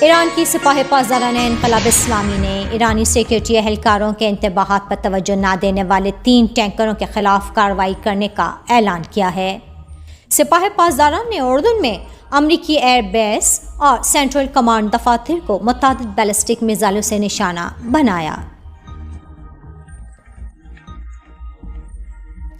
ایران کی سپاہ پاسداران انقلاب اسلامی نے ایرانی سیکورٹی اہلکاروں کے انتباہات پر توجہ نہ دینے والے 3 ٹینکروں کے خلاف کارروائی کرنے کا اعلان کیا ہے۔ سپاہ پاسداران نے اردن میں امریکی ایئر بیس اور سینٹرل کمانڈ دفاتر کو متعدد بیلسٹک میزائلوں سے نشانہ بنایا۔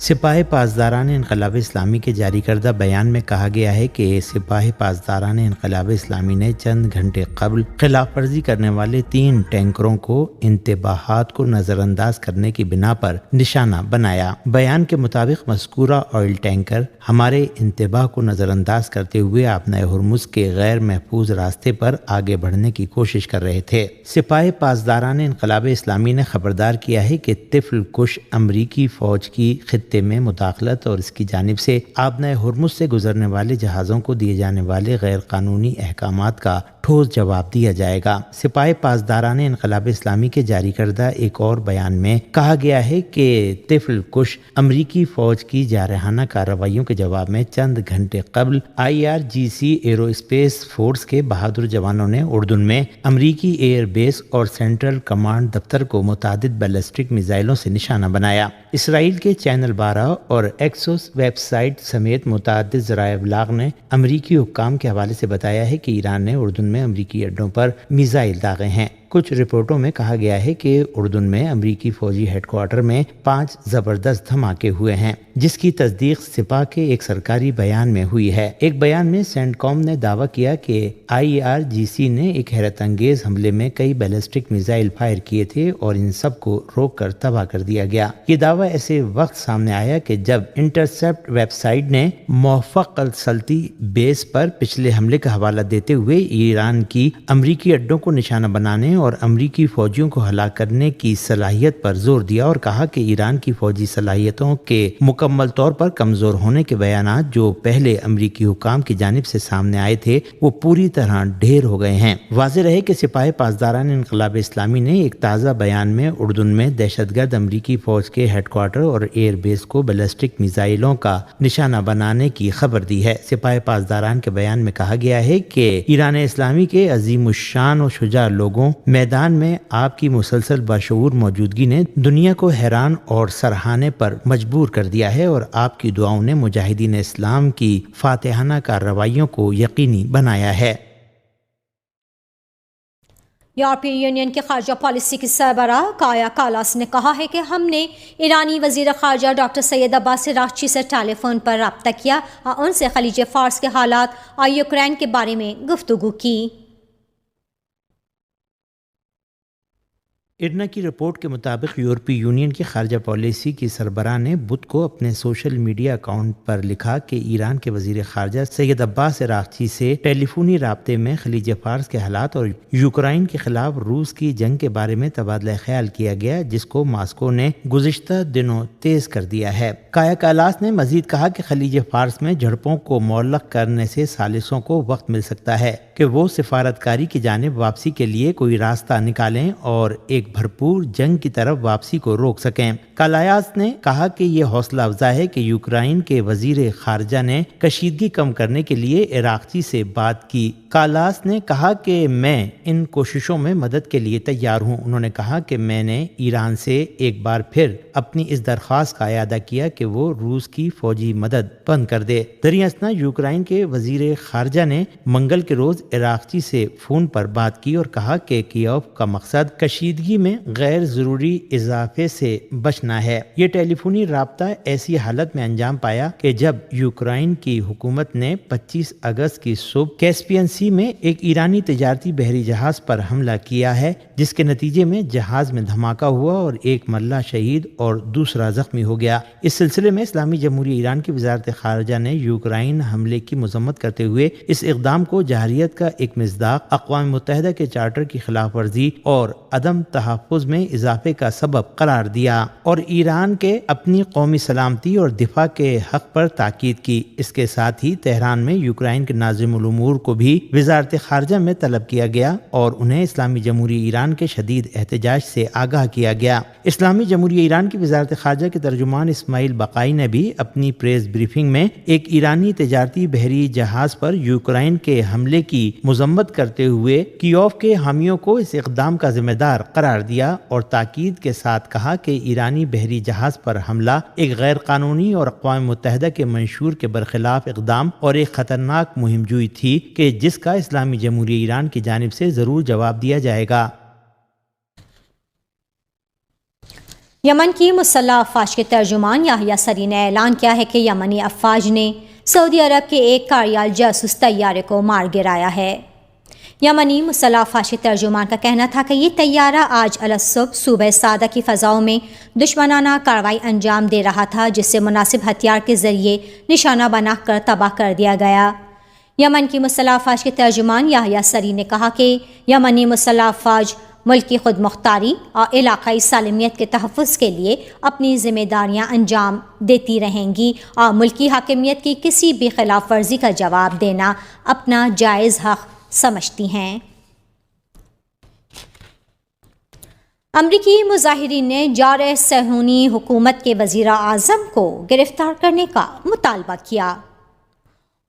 سپاہ پاسداران انقلاب اسلامی کے جاری کردہ بیان میں کہا گیا ہے کہ سپاہ پاسداران انقلاب اسلامی نے چند گھنٹے قبل خلاف ورزی کرنے والے 3 ٹینکروں کو انتباہات کو نظر انداز کرنے کی بنا پر نشانہ بنایا۔ بیان کے مطابق مذکورہ آئل ٹینکر ہمارے انتباہ کو نظر انداز کرتے ہوئے آبنۂ ہرمز کے غیر محفوظ راستے پر آگے بڑھنے کی کوشش کر رہے تھے۔ سپاہ پاسداران انقلاب اسلامی نے خبردار کیا ہے کہ طفل کش امریکی فوج کی خطے میں مداخلت اور اس کی جانب سے آبنۂ ہرمز سے گزرنے والے جہازوں کو دیے جانے والے غیر قانونی احکامات کا ٹھوس جواب دیا جائے گا۔ سپاہ پاسداران انقلاب اسلامی کے جاری کردہ ایک اور بیان میں کہا گیا ہے کہ طفل کش امریکی فوج کی جارحانہ کارروائیوں کے جواب میں چند گھنٹے قبل IRGC ایرو اسپیس فورس کے بہادر جوانوں نے اردن میں امریکی ایئر بیس اور سینٹرل کمانڈ دفتر کو متعدد بیلسٹک میزائلوں سے نشانہ بنایا۔ اسرائیل کے چینل 12 اور ایکسوس ویب سائٹ سمیت متعدد ذرائع ابلاغ نے امریکی حکام کے حوالے سے بتایا ہے کہ ایران نے اردن میں امریکی اڈوں پر میزائل داغے ہیں۔ کچھ رپورٹوں میں کہا گیا ہے کہ اردن میں امریکی فوجی ہیڈ کوارٹر میں 5 زبردست دھماکے ہوئے ہیں، جس کی تصدیق سپاہ کے ایک سرکاری بیان میں ہوئی ہے۔ ایک بیان میں سینٹ کام نے دعویٰ کیا کہ IRGC نے ایک حیرت انگیز حملے میں کئی بیلسٹک میزائل فائر کیے تھے اور ان سب کو روک کر تباہ کر دیا گیا۔ یہ دعویٰ ایسے وقت سامنے آیا کہ جب انٹرسیپٹ ویب سائٹ نے موفق السلطی بیس پر پچھلے حملے کا حوالہ دیتے ہوئے ایران کی امریکی اڈوں کو نشانہ بنانے اور امریکی فوجیوں کو ہلاک کرنے کی صلاحیت پر زور دیا اور کہا کہ ایران کی فوجی صلاحیتوں کے مکمل طور پر کمزور ہونے کے بیانات جو پہلے امریکی حکام کی جانب سے سامنے آئے تھے وہ پوری طرح ڈھیر ہو گئے ہیں۔ واضح رہے کہ سپاہ پاسداران انقلاب اسلامی نے ایک تازہ بیان میں اردن میں دہشت گرد امریکی فوج کے ہیڈ کوارٹر اور ایئر بیس کو بیلسٹک میزائلوں کا نشانہ بنانے کی خبر دی ہے۔ سپاہ پاسداران کے بیان میں کہا گیا ہے کہ ایران اسلامی کے عظیم الشان و شجاع لوگوں میدان میں آپ کی مسلسل باشعور موجودگی نے دنیا کو حیران اور سرہانے پر مجبور کر دیا ہے اور آپ کی دعاؤں نے مجاہدین اسلام کی فاتحانہ کارروائیوں کو یقینی بنایا ہے۔ یورپی یونین کی خارجہ پالیسی کی سربراہ کایا کالاس نے کہا ہے کہ ہم نے ایرانی وزیر خارجہ ڈاکٹر سید عباس اراغچی سے ٹیلی فون پر رابطہ کیا اور ان سے خلیج فارس کے حالات اور یوکرین کے بارے میں گفتگو کی۔ ارنا کی رپورٹ کے مطابق یورپی یونین کی خارجہ پالیسی کی سربراہ نے بدھ کو اپنے سوشل میڈیا اکاؤنٹ پر لکھا کہ ایران کے وزیر خارجہ سید عباس اراغچی سے ٹیلی فونی رابطے میں خلیج فارس کے حالات اور یوکرائن کے خلاف روس کی جنگ کے بارے میں تبادلہ خیال کیا گیا، جس کو ماسکو نے گزشتہ دنوں تیز کر دیا ہے۔ کایا کالاس نے مزید کہا کہ خلیج فارس میں جھڑپوں کو معلق کرنے سے ثالثوں کو وقت مل سکتا ہے کہ وہ سفارتکاری کی جانب واپسی کے لیے کوئی راستہ نکالیں اور ایک بھرپور جنگ کی طرف واپسی کو روک سکیں۔ کالایاس نے کہا کہ یہ حوصلہ افزا ہے کہ یوکرائن کے وزیر خارجہ نے کشیدگی کم کرنے کے لیے اراغچی سے بات کی۔ کالاس نے کہا کہ میں ان کوششوں میں مدد کے لیے تیار ہوں۔ انہوں نے کہا کہ میں نے ایران سے ایک بار پھر اپنی اس درخواست کا اعادہ کیا کہ وہ روس کی فوجی مدد بند کر دے۔ دریں اثنا یوکرائن کے وزیر خارجہ نے منگل کے روز اراغچی سے فون پر بات کی اور کہا کہ کیوف کا مقصد کشیدگی میں غیر ضروری اضافے سے بچنا ہے۔ یہ ٹیلی فونی رابطہ ایسی حالت میں انجام پایا کہ جب یوکرائن کی حکومت نے 25 اگست کی صبح کیسپین سی میں ایک ایرانی تجارتی بحری جہاز پر حملہ کیا ہے، جس کے نتیجے میں جہاز میں دھماکہ ہوا اور ایک ملاح شہید اور دوسرا زخمی ہو گیا۔ اس سلسلے میں اسلامی جمہوریہ ایران کی وزارت خارجہ نے یوکرائن حملے کی مذمت کرتے ہوئے اس اقدام کو جارحیت کا ایک مصداق، اقوام متحدہ کے چارٹر کی خلاف ورزی اور عدم تحفظ تحفظ میں اضافے کا سبب قرار دیا اور ایران کے اپنی قومی سلامتی اور دفاع کے حق پر تاکید کی۔ اس کے ساتھ ہی تہران میں یوکرائن کے ناظم الامور کو بھی وزارت خارجہ میں طلب کیا گیا اور انہیں اسلامی جمہوریہ ایران کے شدید احتجاج سے آگاہ کیا گیا۔ اسلامی جمہوریہ ایران کی وزارت خارجہ کے ترجمان اسماعیل بقائی نے بھی اپنی پریس بریفنگ میں ایک ایرانی تجارتی بحری جہاز پر یوکرائن کے حملے کی مذمت کرتے ہوئے کیوف کے حامیوں کو اس اقدام کا ذمہ دار قرار دیا اور تاکید کے ساتھ کہا کہ ایرانی بحری جہاز پر حملہ ایک غیر قانونی اور اقوام متحدہ کے منشور کے برخلاف اقدام اور ایک خطرناک مہم جوئی تھی کہ جس کا اسلامی جمہوریہ ایران کی جانب سے ضرور جواب دیا جائے گا۔ یمن کی مسلح افواج کے ترجمان یحییٰ سری نے اعلان کیا ہے کہ یمنی افواج نے سعودی عرب کے ایک کاریال جاسوس طیارے کو مار گرایا ہے۔ یمنی مسلح افواج کے ترجمان کا کہنا تھا کہ یہ طیارہ آج الصبح صوبہ سعدہ کی فضاؤں میں دشمنانہ کارروائی انجام دے رہا تھا، جس سے مناسب ہتھیار کے ذریعے نشانہ بنا کر تباہ کر دیا گیا۔ یمن کی مسلح افواج کے ترجمان یحییٰ سری نے کہا کہ یمنی مسلح افواج ملک کی خود مختاری اور علاقائی سالمیت کے تحفظ کے لیے اپنی ذمہ داریاں انجام دیتی رہیں گی اور ملکی حاکمیت کی کسی بھی خلاف ورزی کا جواب دینا اپنا جائز حق سمجھتی ہیں۔ امریکی مظاہرین نے جارح صہیونی حکومت کے وزیر اعظم کو گرفتار کرنے کا مطالبہ کیا۔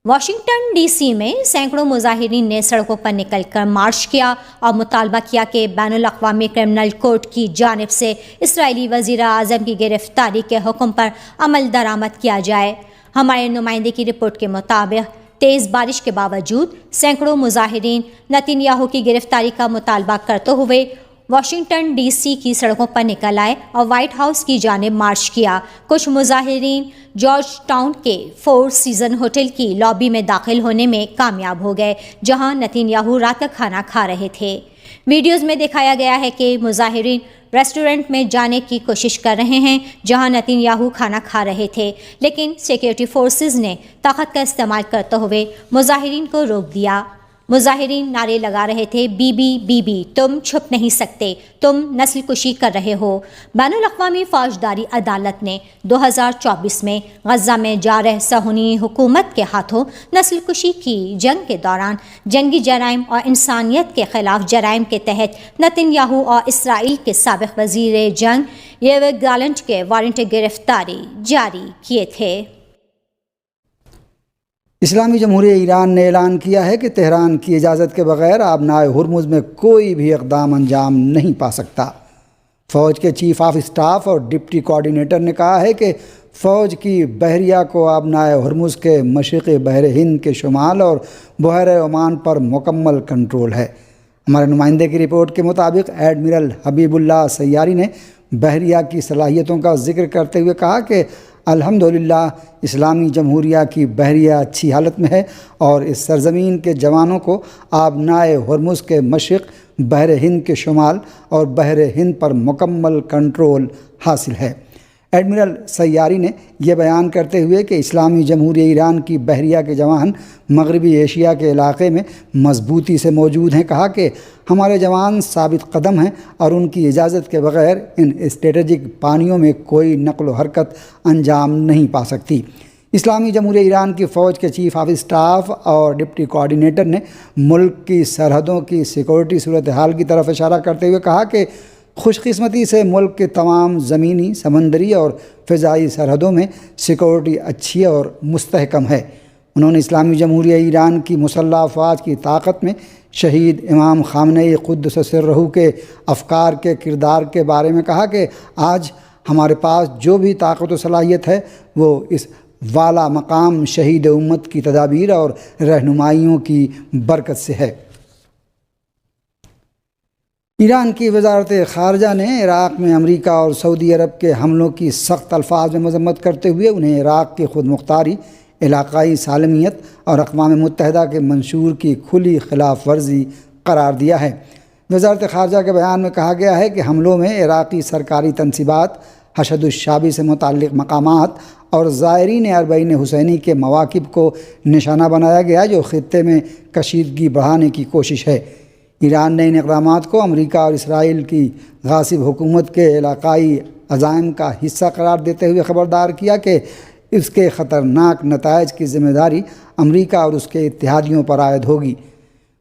واشنگٹن ڈی سی میں سینکڑوں مظاہرین نے سڑکوں پر نکل کر مارچ کیا اور مطالبہ کیا کہ بین الاقوامی کرمنل کورٹ کی جانب سے اسرائیلی وزیر اعظم کی گرفتاری کے حکم پر عمل درآمد کیا جائے۔ ہمارے نمائندے کی رپورٹ کے مطابق تیز بارش کے باوجود سینکڑوں مظاہرین نتن یاہو کی گرفتاری کا مطالبہ کرتے ہوئے واشنگٹن ڈی سی کی سڑکوں پر نکل آئے اور وائٹ ہاؤس کی جانب مارچ کیا۔ کچھ مظاہرین جارج ٹاؤن کے فور سیزن ہوٹل کی لابی میں داخل ہونے میں کامیاب ہو گئے، جہاں نتن یاہو رات کا کھانا کھا رہے تھے۔ ویڈیوز میں دکھایا گیا ہے کہ مظاہرین ریسٹورنٹ میں جانے کی کوشش کر رہے ہیں جہاں نتن یاہو کھانا کھا رہے تھے، لیکن سیکیورٹی فورسز نے طاقت کا استعمال کرتے ہوئے مظاہرین کو روک دیا۔ مظاہرین نعرے لگا رہے تھے، بی بی بی بی، تم چھپ نہیں سکتے، تم نسل کشی کر رہے ہو۔ بین الاقوامی فوجداری عدالت نے 2024 میں غزہ میں جارح صہیونی حکومت کے ہاتھوں نسل کشی کی جنگ کے دوران جنگی جرائم اور انسانیت کے خلاف جرائم کے تحت نتن یاہو اور اسرائیل کے سابق وزیر جنگ یوو گالنٹ کے وارنٹ گرفتاری جاری کیے تھے۔ اسلامی جمہوریہ ایران نے اعلان کیا ہے کہ تہران کی اجازت کے بغیر آبنائے ہرمز میں کوئی بھی اقدام انجام نہیں پا سکتا۔ فوج کے چیف آف اسٹاف اور ڈپٹی کوآرڈینیٹر نے کہا ہے کہ فوج کی بحریہ کو آبنائے ہرمز کے مشرقی بحر ہند کے شمال اور بحیرہ عمان پر مکمل کنٹرول ہے۔ ہمارے نمائندے کی رپورٹ کے مطابق ایڈمرل حبیب اللہ سیاری نے بحریہ کی صلاحیتوں کا ذکر کرتے ہوئے کہا کہ الحمدللہ اسلامی جمہوریہ کی بحریہ اچھی حالت میں ہے اور اس سرزمین کے جوانوں کو آبنائے ہرمز کے مشرق، بحر ہند کے شمال اور بحر ہند پر مکمل کنٹرول حاصل ہے۔ ایڈمرل سیاری نے یہ بیان کرتے ہوئے کہ اسلامی جمہوریہ ایران کی بحریہ کے جوان مغربی ایشیا کے علاقے میں مضبوطی سے موجود ہیں، کہا کہ ہمارے جوان ثابت قدم ہیں اور ان کی اجازت کے بغیر ان اسٹریٹجک پانیوں میں کوئی نقل و حرکت انجام نہیں پا سکتی۔ اسلامی جمہوریہ ایران کی فوج کے چیف آف اسٹاف اور ڈپٹی کوآرڈینیٹر نے ملک کی سرحدوں کی سیکورٹی صورتحال کی طرف اشارہ کرتے ہوئے کہا کہ خوش قسمتی سے ملک کے تمام زمینی، سمندری اور فضائی سرحدوں میں سیکورٹی اچھی اور مستحکم ہے۔ انہوں نے اسلامی جمہوریہ ایران کی مسلح افواج کی طاقت میں شہید امام خامنئی قدس سرہ کے افکار کے کردار کے بارے میں کہا کہ آج ہمارے پاس جو بھی طاقت و صلاحیت ہے وہ اس والا مقام شہید امت کی تدابیر اور رہنمائیوں کی برکت سے ہے۔ ایران کی وزارت خارجہ نے عراق میں امریکہ اور سعودی عرب کے حملوں کی سخت الفاظ میں مذمت کرتے ہوئے انہیں عراق کی خود مختاری، علاقائی سالمیت اور اقوام متحدہ کے منشور کی کھلی خلاف ورزی قرار دیا ہے۔ وزارت خارجہ کے بیان میں کہا گیا ہے کہ حملوں میں عراقی سرکاری تنصیبات، حشد الشعبی سے متعلق مقامات اور زائرین اربعین حسینی کے مواقف کو نشانہ بنایا گیا جو خطے میں کشیدگی بڑھانے کی کوشش ہے۔ ایران نے ان اقدامات کو امریکہ اور اسرائیل کی غاصب حکومت کے علاقائی عزائم کا حصہ قرار دیتے ہوئے خبردار کیا کہ اس کے خطرناک نتائج کی ذمہ داری امریکہ اور اس کے اتحادیوں پر عائد ہوگی۔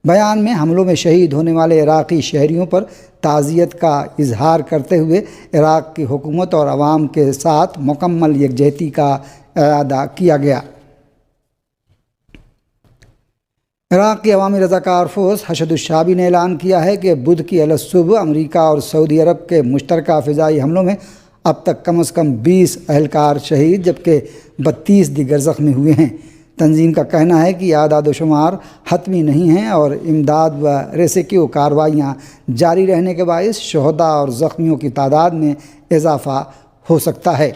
بیان میں حملوں میں شہید ہونے والے عراقی شہریوں پر تعزیت کا اظہار کرتے ہوئے عراق کی حکومت اور عوام کے ساتھ مکمل یکجہتی کا اعادہ کیا گیا۔ عراق کی عوامی رضاکار فورس حشد الشعبی نے اعلان کیا ہے کہ بدھ کی الصبح امریکہ اور سعودی عرب کے مشترکہ فضائی حملوں میں اب تک کم از کم 20 اہلکار شہید جبکہ 32 دیگر زخمی ہوئے ہیں۔ تنظیم کا کہنا ہے کہ اعداد و شمار حتمی نہیں ہیں اور امداد و ریسکیو کارروائیاں جاری رہنے کے باعث شہداء اور زخمیوں کی تعداد میں اضافہ ہو سکتا ہے۔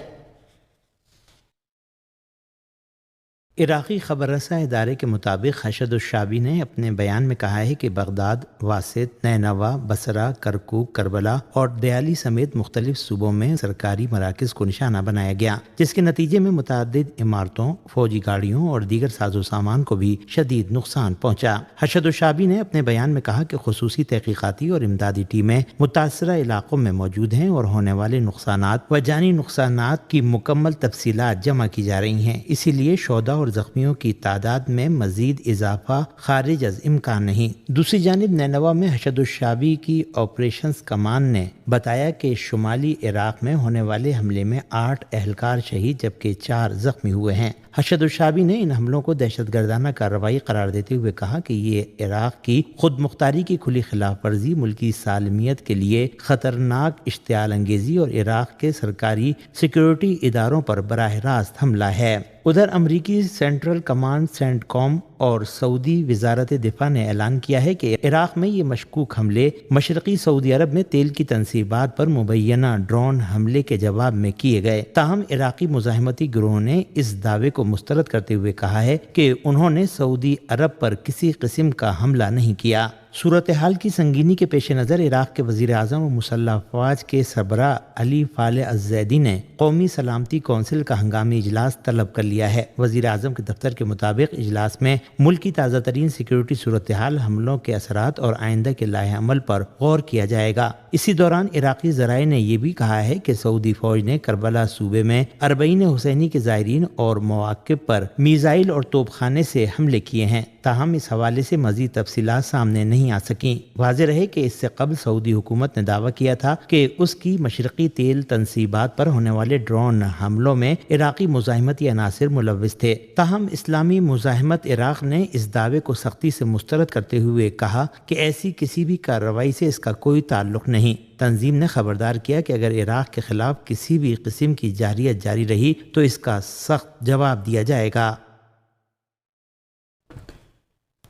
عراقی خبر رساں ادارے کے مطابق حشد الشعبی نے اپنے بیان میں کہا ہے کہ بغداد، واسط، نینوا، بصرہ، کرکوک، کربلا اور دیالی سمیت مختلف صوبوں میں سرکاری مراکز کو نشانہ بنایا گیا، جس کے نتیجے میں متعدد عمارتوں، فوجی گاڑیوں اور دیگر ساز و سامان کو بھی شدید نقصان پہنچا۔ حشد الشعبی نے اپنے بیان میں کہا کہ خصوصی تحقیقاتی اور امدادی ٹیمیں متاثرہ علاقوں میں موجود ہیں اور ہونے والے نقصانات و جانی نقصانات کی مکمل تفصیلات جمع کی جا رہی ہیں، اسی لیے شہداء اور زخمیوں کی تعداد میں مزید اضافہ خارج از امکان نہیں۔ دوسری جانب نینوا میں حشد الشعبی کی آپریشنز کمان نے بتایا کہ شمالی عراق میں ہونے والے حملے میں 8 اہلکار شہید جبکہ 4 زخمی ہوئے ہیں۔ حشد الشعبی نے ان حملوں کو دہشت گردانہ کارروائی قرار دیتے ہوئے کہا کہ یہ عراق کی خود مختاری کی کھلی خلاف ورزی، ملکی سالمیت کے لیے خطرناک اشتعال انگیزی اور عراق کے سرکاری سیکیورٹی اداروں پر براہ راست حملہ ہے۔ ادھر امریکی سینٹرل کمانڈ سینٹ کام اور سعودی وزارت دفاع نے اعلان کیا ہے کہ عراق میں یہ مشکوک حملے مشرقی سعودی عرب میں تیل کی تنصیبات پر مبینہ ڈرون حملے کے جواب میں کیے گئے۔ تاہم عراقی مزاحمتی گروہ نے اس دعوے کو مسترد کرتے ہوئے کہا ہے کہ انہوں نے سعودی عرب پر کسی قسم کا حملہ نہیں کیا۔ صورتحال کی سنگینی کے پیش نظر عراق کے وزیر اعظم و مسلح افواج کے سربراہ علی فالح الزیدی نے قومی سلامتی کونسل کا ہنگامی اجلاس طلب کر لیا ہے۔ وزیر اعظم کے دفتر کے مطابق اجلاس میں ملک کی تازہ ترین سیکیورٹی صورتحال، حملوں کے اثرات اور آئندہ کے لائحہ عمل پر غور کیا جائے گا۔ اسی دوران عراقی ذرائع نے یہ بھی کہا ہے کہ سعودی فوج نے کربلا صوبے میں اربعین حسینی کے زائرین اور مواقع پر میزائل اور توپ خانے سے حملے کیے ہیں، تاہم اس حوالے سے مزید تفصیلات سامنے نہیں آ سکیں۔ واضح رہے کہ اس سے قبل سعودی حکومت نے دعویٰ کیا تھا کہ اس کی مشرقی تیل تنصیبات پر ہونے والے ڈرون حملوں میں عراقی مزاحمتی عناصر ملوث تھے، تاہم اسلامی مزاحمت عراق نے اس دعوے کو سختی سے مسترد کرتے ہوئے کہا کہ ایسی کسی بھی کارروائی سے اس کا کوئی تعلق نہیں۔ تنظیم نے خبردار کیا کہ اگر عراق کے خلاف کسی بھی قسم کی جارحیت جاری رہی تو اس کا سخت جواب دیا جائے گا۔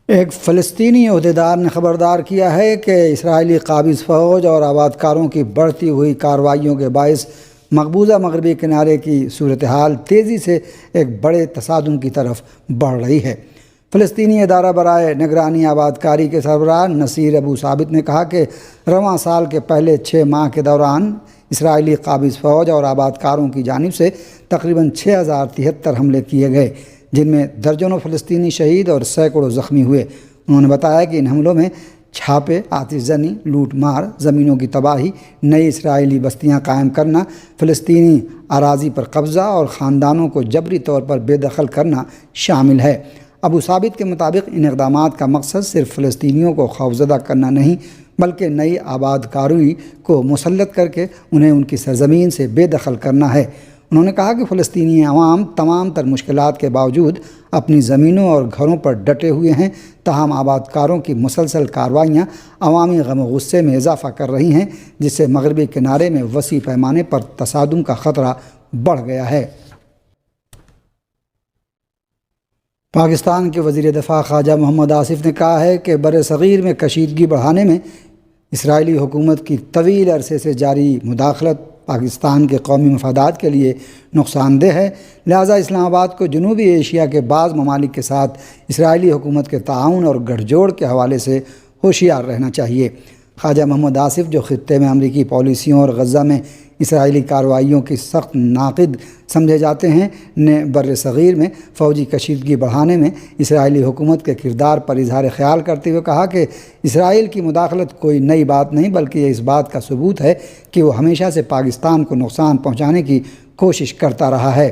ایک فلسطینی عہدیدار نے خبردار کیا ہے کہ اسرائیلی قابض فوج اور آباد کاروں کی بڑھتی ہوئی کارروائیوں کے باعث مقبوضہ مغربی کنارے کی صورتحال تیزی سے ایک بڑے تصادم کی طرف بڑھ رہی ہے۔ فلسطینی ادارہ برائے نگرانی آباد کاری کے سربراہ نصیر ابو ثابت نے کہا کہ رواں سال کے پہلے 6 ماہ کے دوران اسرائیلی قابض فوج اور آباد کاروں کی جانب سے تقریباً 6073 حملے کیے گئے، جن میں درجنوں فلسطینی شہید اور سینکڑوں زخمی ہوئے۔ انہوں نے بتایا کہ ان حملوں میں چھاپے، آتش زنی، لوٹ مار، زمینوں کی تباہی، نئی اسرائیلی بستیاں قائم کرنا، فلسطینی اراضی پر قبضہ اور خاندانوں کو جبری طور پر بے دخل کرنا شامل ہے۔ ابو ثابت کے مطابق ان اقدامات کا مقصد صرف فلسطینیوں کو خوفزدہ کرنا نہیں بلکہ نئی آباد کاری کو مسلط کر کے انہیں ان کی سرزمین سے بے دخل کرنا ہے۔ انہوں نے کہا کہ فلسطینی عوام تمام تر مشکلات کے باوجود اپنی زمینوں اور گھروں پر ڈٹے ہوئے ہیں، تاہم آباد کاروں کی مسلسل کارروائیاں عوامی غم و غصے میں اضافہ کر رہی ہیں، جس سے مغربی کنارے میں وسیع پیمانے پر تصادم کا خطرہ بڑھ گیا ہے۔ پاکستان کے وزیر دفاع خواجہ محمد آصف نے کہا ہے کہ برصغیر میں کشیدگی بڑھانے میں اسرائیلی حکومت کی طویل عرصے سے جاری مداخلت پاکستان کے قومی مفادات کے لیے نقصان دہ ہے، لہٰذا اسلام آباد کو جنوبی ایشیا کے بعض ممالک کے ساتھ اسرائیلی حکومت کے تعاون اور گٹھ جوڑ کے حوالے سے ہوشیار رہنا چاہیے۔ خواجہ محمد آصف جو خطے میں امریکی پالیسیوں اور غزہ میں اسرائیلی کارروائیوں کی سخت ناقد سمجھے جاتے ہیں، نے بر صغیر میں فوجی کشیدگی بڑھانے میں اسرائیلی حکومت کے کردار پر اظہار خیال کرتے ہوئے کہا کہ اسرائیل کی مداخلت کوئی نئی بات نہیں بلکہ یہ اس بات کا ثبوت ہے کہ وہ ہمیشہ سے پاکستان کو نقصان پہنچانے کی کوشش کرتا رہا ہے۔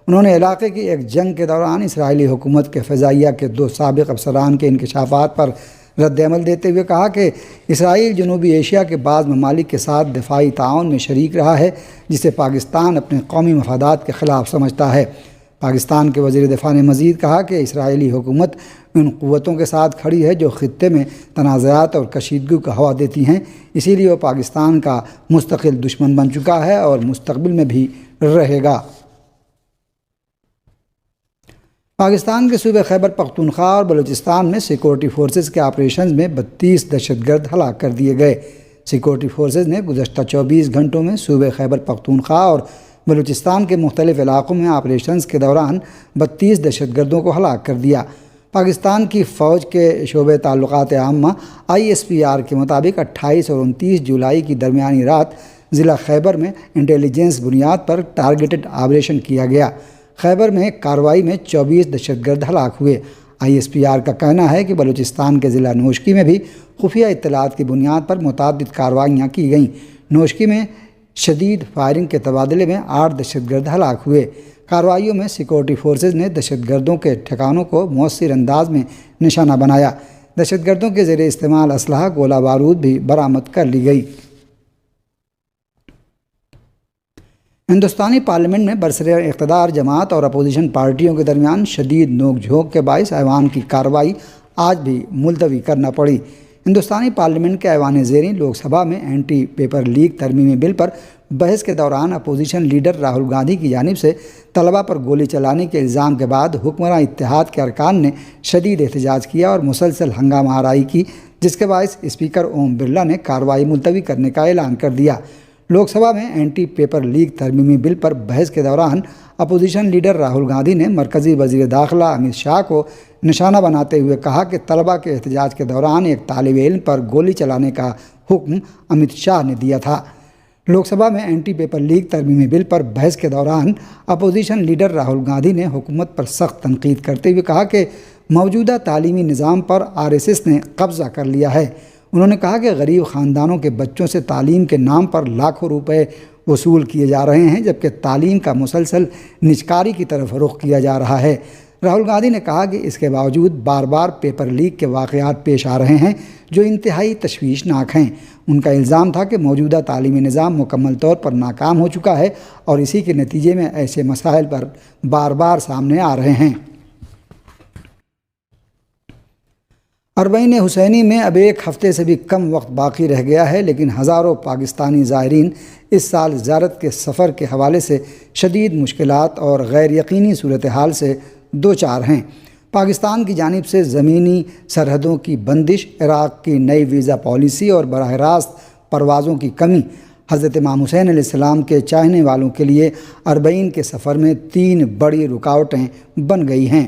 انہوں نے علاقے کی ایک جنگ کے دوران اسرائیلی حکومت کے فضائیہ کے 2 سابق افسران کے انکشافات پر رد عمل دیتے ہوئے کہا کہ اسرائیل جنوبی ایشیا کے بعض ممالک کے ساتھ دفاعی تعاون میں شریک رہا ہے جسے پاکستان اپنے قومی مفادات کے خلاف سمجھتا ہے۔ پاکستان کے وزیر دفاع نے مزید کہا کہ اسرائیلی حکومت ان قوتوں کے ساتھ کھڑی ہے جو خطے میں تنازعات اور کشیدگی کو ہوا دیتی ہیں، اسی لیے وہ پاکستان کا مستقل دشمن بن چکا ہے اور مستقبل میں بھی رہے گا۔ پاکستان کے صوبے خیبر پختونخوا اور بلوچستان میں سیکورٹی فورسز کے آپریشنز میں 32 دہشت گرد ہلاک کر دیے گئے۔ سیکورٹی فورسز نے گزشتہ 24 گھنٹوں میں صوبے خیبر پختونخوا اور بلوچستان کے مختلف علاقوں میں آپریشنز کے دوران 32 دہشت گردوں کو ہلاک کر دیا۔ پاکستان کی فوج کے شعبہ تعلقات عامہ ISPR کے مطابق 28 اور 29 جولائی کی درمیانی رات ضلع خیبر میں انٹیلیجنس بنیاد پر ٹارگیٹڈ آپریشن کیا گیا۔ خیبر میں کارروائی میں 24 دہشت گرد ہلاک ہوئے۔ ISPR کا کہنا ہے کہ بلوچستان کے ضلع نوشکی میں بھی خفیہ اطلاعات کی بنیاد پر متعدد کارروائیاں کی گئیں۔ نوشکی میں شدید فائرنگ کے تبادلے میں 8 دہشت گرد ہلاک ہوئے۔ کارروائیوں میں سیکورٹی فورسز نے دہشت گردوں کے ٹھکانوں کو مؤثر انداز میں نشانہ بنایا۔ دہشت گردوں کے زیر استعمال اسلحہ گولہ بارود بھی برآمد کر لی گئی۔ ہندوستانی پارلیمنٹ میں برسر اقتدار جماعت اور اپوزیشن پارٹیوں کے درمیان شدید نوک جھونک کے باعث ایوان کی کارروائی آج بھی ملتوی کرنا پڑی۔ ہندوستانی پارلیمنٹ کے ایوان زیریں لوک سبھا میں اینٹی پیپر لیک ترمیمی بل پر بحث کے دوران اپوزیشن لیڈر راہل گاندھی کی جانب سے طلبہ پر گولی چلانے کے الزام کے بعد حکمراں اتحاد کے ارکان نے شدید احتجاج کیا اور مسلسل ہنگامہ آرائی کی، جس کے باعث اسپیکر اوم برلا نے کارروائی ملتوی کرنے کا اعلان کر دیا۔ لوک سبھا میں اینٹی پیپر لیک ترمیمی بل پر بحث کے دوران اپوزیشن لیڈر راہل گاندھی نے مرکزی وزیر داخلہ امت شاہ کو نشانہ بناتے ہوئے کہا کہ طلبہ کے احتجاج کے دوران ایک طالب علم پر گولی چلانے کا حکم امت شاہ نے دیا تھا۔ لوک سبھا میں اینٹی پیپر لیک ترمیمی بل پر بحث کے دوران اپوزیشن لیڈر راہل گاندھی نے حکومت پر سخت تنقید کرتے ہوئے کہا کہ موجودہ تعلیمی نظام پر RSS نے قبضہ کر لیا ہے۔ انہوں نے کہا کہ غریب خاندانوں کے بچوں سے تعلیم کے نام پر لاکھوں روپے وصول کیے جا رہے ہیں جبکہ تعلیم کا مسلسل نجکاری کی طرف رخ کیا جا رہا ہے۔ راہل گاندھی نے کہا کہ اس کے باوجود بار بار پیپر لیک کے واقعات پیش آ رہے ہیں جو انتہائی تشویشناک ہیں۔ ان کا الزام تھا کہ موجودہ تعلیمی نظام مکمل طور پر ناکام ہو چکا ہے اور اسی کے نتیجے میں ایسے مسائل پر بار بار سامنے آ رہے ہیں۔ اربعین حسینی میں اب ایک ہفتے سے بھی کم وقت باقی رہ گیا ہے، لیکن ہزاروں پاکستانی زائرین اس سال زیارت کے سفر کے حوالے سے شدید مشکلات اور غیر یقینی صورتحال سے دوچار ہیں۔ پاکستان کی جانب سے زمینی سرحدوں کی بندش، عراق کی نئی ویزا پالیسی اور براہ راست پروازوں کی کمی حضرت امام حسین علیہ السلام کے چاہنے والوں کے لیے اربعین کے سفر میں 3 بڑی رکاوٹیں بن گئی ہیں۔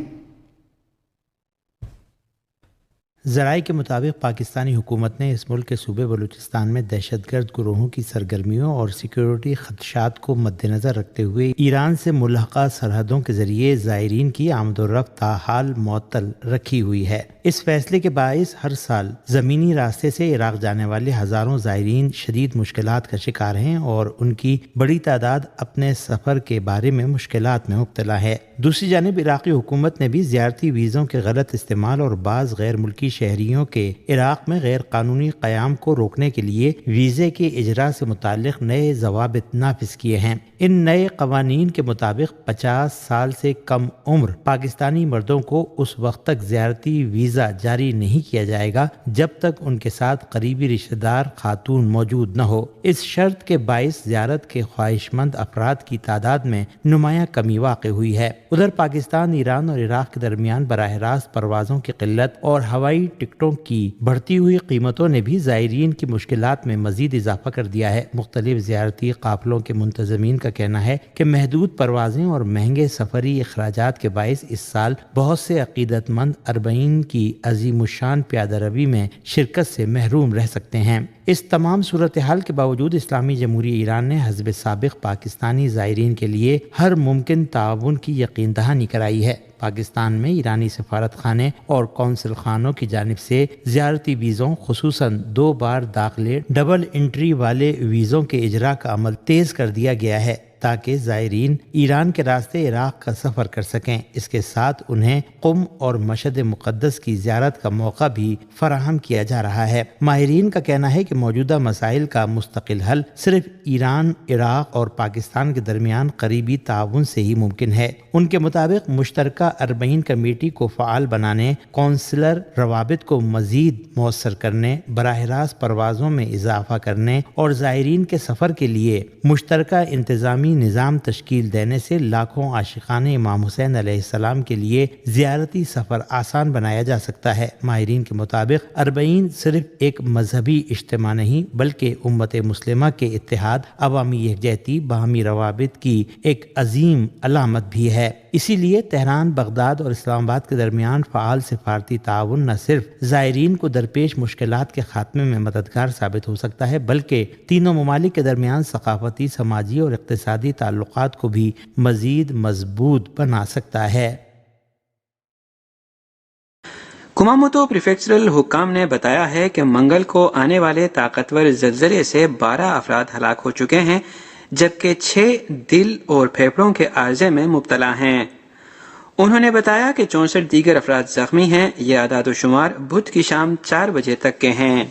ذرائع کے مطابق پاکستانی حکومت نے اس ملک کے صوبے بلوچستان میں دہشت گرد گروہوں کی سرگرمیوں اور سیکیورٹی خدشات کو مد نظر رکھتے ہوئے ایران سے ملحقہ سرحدوں کے ذریعے زائرین کی آمد و رفت تاحال معطل رکھی ہوئی ہے۔ اس فیصلے کے باعث ہر سال زمینی راستے سے عراق جانے والے ہزاروں زائرین شدید مشکلات کا شکار ہیں اور ان کی بڑی تعداد اپنے سفر کے بارے میں مشکلات میں مبتلا ہے۔ دوسری جانب عراقی حکومت نے بھی زیارتی ویزوں کے غلط استعمال اور بعض غیر ملکی شہریوں کے عراق میں غیر قانونی قیام کو روکنے کے لیے ویزے کے اجرا سے متعلق نئے ضوابط نافذ کیے ہیں۔ ان نئے قوانین کے مطابق 50 سال سے کم عمر پاکستانی مردوں کو اس وقت تک زیارتی ویزا جاری نہیں کیا جائے گا جب تک ان کے ساتھ قریبی رشتہ دار خاتون موجود نہ ہو۔ اس شرط کے باعث زیارت کے خواہش مند افراد کی تعداد میں نمایاں کمی واقع ہوئی ہے۔ ادھر پاکستان، ایران اور عراق کے درمیان براہ راست پروازوں کی قلت اور ہوائی ٹکٹوں کی بڑھتی ہوئی قیمتوں نے بھی زائرین کی مشکلات میں مزید اضافہ کر دیا ہے۔ مختلف زیارتی قافلوں کے منتظمین کا کہنا ہے کہ محدود پروازیں اور مہنگے سفری اخراجات کے باعث اس سال بہت سے عقیدت مند اربعین کی عظیم الشان پیادہ روی میں شرکت سے محروم رہ سکتے ہیں۔ اس تمام صورتحال کے باوجود اسلامی جمہوریہ ایران نے حزب سابق پاکستانی زائرین کے لیے ہر ممکن تعاون کی یقین دہانی کرائی ہے۔ پاکستان میں ایرانی سفارت خانے اور قونصل خانوں کی جانب سے زیارتی ویزوں خصوصاً 2 بار داخلے ڈبل انٹری والے ویزوں کے اجراء کا عمل تیز کر دیا گیا ہے تاکہ زائرین ایران کے راستے عراق کا سفر کر سکیں۔ اس کے ساتھ انہیں قم اور مشہد مقدس کی زیارت کا موقع بھی فراہم کیا جا رہا ہے۔ ماہرین کا کہنا ہے کہ موجودہ مسائل کا مستقل حل صرف ایران، عراق اور پاکستان کے درمیان قریبی تعاون سے ہی ممکن ہے۔ ان کے مطابق مشترکہ 40 کمیٹی کو فعال بنانے، کونسلر روابط کو مزید مؤثر کرنے، براہ راست پروازوں میں اضافہ کرنے اور زائرین کے سفر کے لیے مشترکہ انتظامی نظام تشکیل دینے سے لاکھوں عاشقان امام حسین علیہ السلام کے لیے زیارتی سفر آسان بنایا جا سکتا ہے۔ ماہرین کے مطابق 40 صرف ایک مذہبی اجتماع نہیں بلکہ امت مسلمہ کے اتحاد، عوامی یکجہتی، باہمی روابط کی ایک عظیم علامت بھی ہے۔ اسی لیے تہران، بغداد اور اسلام آباد کے درمیان فعال سفارتی تعاون نہ صرف زائرین کو درپیش مشکلات کے خاتمے میں مددگار ثابت ہو سکتا ہے بلکہ تینوں ممالک کے درمیان ثقافتی، سماجی اور اقتصادی تعلقات کو بھی مزید مضبوط بنا سکتا ہے۔ کماموتو پریفیکچرل حکام نے بتایا ہے کہ منگل کو آنے والے طاقتور زلزلے سے 12 افراد ہلاک ہو چکے ہیں جبکہ 6 دل اور پھیپھڑوں کے عارضے میں مبتلا ہیں۔ انہوں نے بتایا کہ 64 دیگر افراد زخمی ہیں۔ یہ اعداد و شمار بدھ کی شام 4 بجے تک کے ہیں۔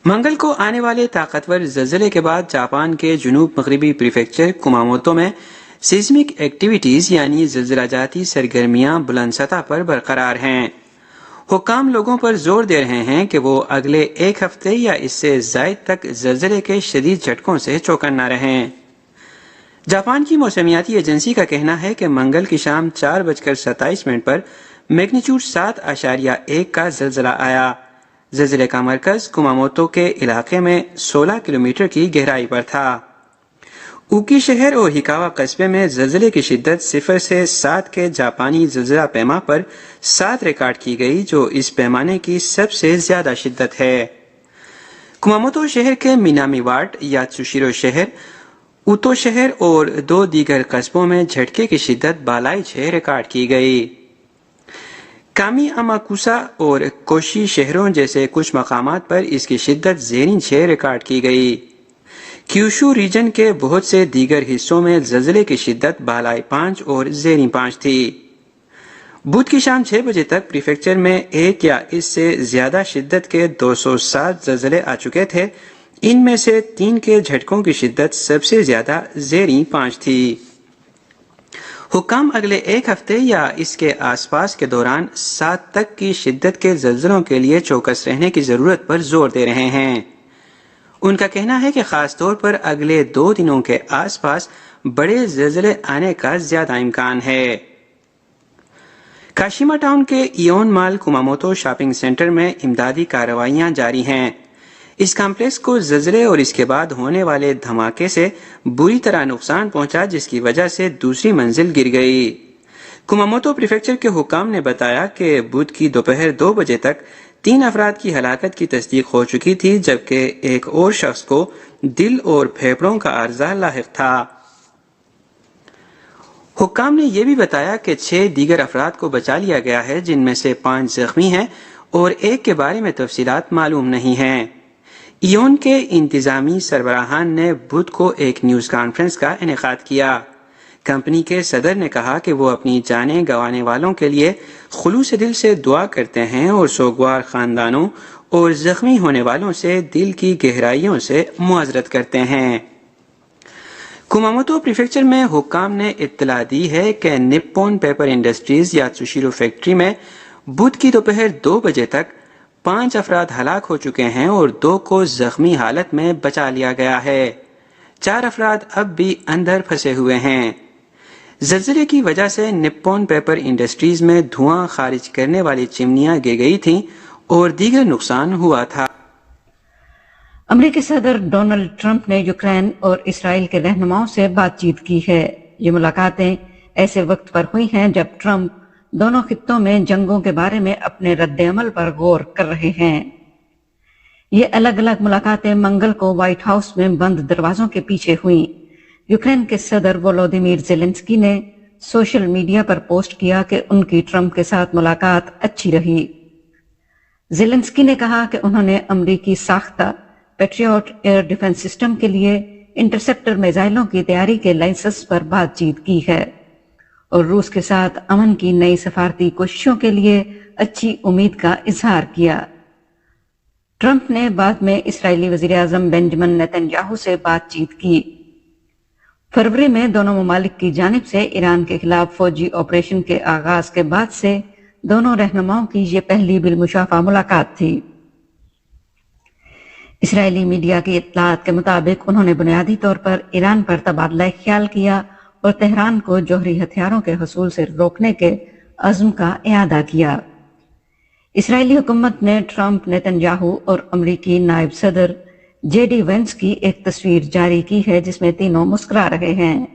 منگل کو آنے والے طاقتور زلزلے کے بعد جاپان کے جنوب مغربی پریفیکچر کماموتو میں سیزمک ایکٹیویٹیز یعنی زلزلہ جاتی سرگرمیاں بلند سطح پر برقرار ہیں۔ حکام لوگوں پر زور دے رہے ہیں کہ وہ اگلے 1 ہفتے یا اس سے زائد تک زلزلے کے شدید جھٹکوں سے چوکنا رہیں۔ جاپان کی موسمیاتی ایجنسی کا کہنا ہے کہ منگل کی شام 4:27 پر میگنیچیوڈ 7.1 کا زلزلہ آیا۔ زلزلے کا مرکز کماموتو کے علاقے میں 16 کلومیٹر کی گہرائی پر تھا۔ اوکی شہر اور ہکاوا قصبے میں زلزلے کی شدت 0 سے 7 کے جاپانی زلزلہ پیما پر 7 ریکارڈ کی گئی جو اس پیمانے کی سب سے زیادہ شدت ہے۔ کماموتو شہر کے مینامی واٹ، یاتسوشیرو شہر، اوتو شہر اور 2 دیگر قصبوں میں جھٹکے کی شدت بالائی 6 ریکارڈ کی گئی۔ کامی اماکوسا اور کوشی شہروں جیسے کچھ مقامات پر اس کی شدت زیریں 6 ریکارڈ کی گئی۔ کیوشو ریجن کے بہت سے دیگر حصوں میں زلزلے کی شدت بالائی 5 اور زیریں 5 تھی۔ بدھ کی شام 6 بجے تک پریفیکچر میں 1 یا اس سے زیادہ شدت کے 207 زلزلے آ چکے تھے۔ ان میں سے 3 کے جھٹکوں کی شدت سب سے زیادہ زیریں 5 تھی۔ حکام اگلے 1 ہفتے یا اس کے آس پاس کے دوران 7 تک کی شدت کے زلزلوں کے لیے چوکس رہنے کی ضرورت پر زور دے رہے ہیں۔ ان کا کہنا ہے کہ خاص طور پر اگلے 2 دنوں کے آس پاس بڑے زلزلے آنے کا زیادہ امکان ہے۔ کاشیما ٹاؤن کے ایون مال کماموتو شاپنگ سینٹر میں امدادی کارروائیاں جاری ہیں۔ اس کمپلیکس کو زلزلے اور اس کے بعد ہونے والے دھماکے سے بری طرح نقصان پہنچا جس کی وجہ سے دوسری منزل گر گئی۔ کماموتو پریفیکچر کے حکام نے بتایا کہ بدھ کی دوپہر 2 بجے تک 3 افراد کی ہلاکت کی تصدیق ہو چکی تھی جبکہ ایک اور شخص کو دل اور پھیپھڑوں کا عارضہ لاحق تھا۔ حکام نے یہ بھی بتایا کہ 6 دیگر افراد کو بچا لیا گیا ہے جن میں سے 5 زخمی ہیں اور ایک کے بارے میں تفصیلات معلوم نہیں ہیں۔ ایون کے انتظامی سربراہان نے بدھ کو ایک نیوز کانفرنس کا انعقاد کیا۔ کمپنی کے صدر نے کہا کہ وہ اپنی جانیں گنوانے والوں کے لیے خلوص دل سے دعا کرتے ہیں اور سوگوار خاندانوں اور زخمی ہونے والوں سے دل کی گہرائیوں سے معذرت کرتے ہیں۔ کماموتو پریفیکچر میں حکام نے اطلاع دی ہے کہ نپون پیپر انڈسٹریز یاتسوشیرو فیکٹری میں بدھ کی دوپہر 2 بجے تک 5 افراد ہلاک ہو چکے ہیں اور 2 کو زخمی حالت میں بچا لیا گیا ہے۔ 4 افراد اب بھی اندر پھنسے ہوئے ہیں۔ زلزلے کی وجہ سے نپون پیپر انڈسٹریز میں دھواں خارج کرنے والی چمنیاں گر گئی تھیں اور دیگر نقصان ہوا تھا۔ امریکی صدر ڈونلڈ ٹرمپ نے یوکرین اور اسرائیل کے رہنماؤں سے بات چیت کی ہے۔ یہ ملاقاتیں ایسے وقت پر ہوئی ہیں جب ٹرمپ دونوں خطوں میں جنگوں کے بارے میں اپنے رد عمل پر غور کر رہے ہیں۔ یہ الگ الگ ملاقاتیں منگل کو وائٹ ہاؤس میں بند دروازوں کے پیچھے ہوئیں۔ یوکرین کے صدر وولودیمیر زیلنسکی نے سوشل میڈیا پر پوسٹ کیا کہ ان کی ٹرمپ کے ساتھ ملاقات اچھی رہی۔ زیلنسکی نے کہا کہ انہوں نے امریکی ساختہ پیٹریوٹ ایئر ڈیفنس سسٹم کے لیے انٹرسیپٹر میزائلوں کی تیاری کے لائسنس پر بات چیت کی ہے اور روس کے ساتھ امن کی نئی سفارتی کوششوں کے لیے اچھی امید کا اظہار کیا۔ ٹرمپ نے بعد میں اسرائیلی وزیر اعظم بنجمن نیتن یاہو سے بات چیت کی۔ فروری میں دونوں ممالک کی جانب سے ایران کے خلاف فوجی آپریشن کے آغاز کے بعد سے دونوں رہنماؤں کی یہ پہلی بالمشافہہ ملاقات تھی۔ اسرائیلی میڈیا کی اطلاعات کے مطابق انہوں نے بنیادی طور پر ایران پر تبادلہ خیال کیا اور تہران کو جوہری ہتھیاروں کے حصول سے روکنے کے عزم کا اعادہ کیا۔ اسرائیلی حکومت نے ٹرمپ، نیتن یاہو اور امریکی نائب صدر جے ڈی وینس کی ایک تصویر جاری کی ہے جس میں تینوں مسکرا رہے ہیں۔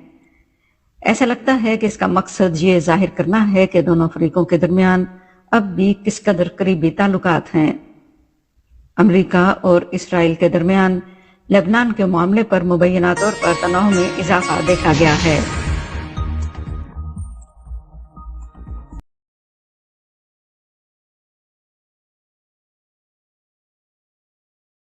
ایسا لگتا ہے کہ اس کا مقصد یہ ظاہر کرنا ہے کہ دونوں فریقوں کے درمیان اب بھی کس قدر قریبی تعلقات ہیں۔ امریکہ اور اسرائیل کے درمیان لبنان کے معاملے پر مبینہ طور پر تناؤ میں اضافہ دیکھا گیا ہے۔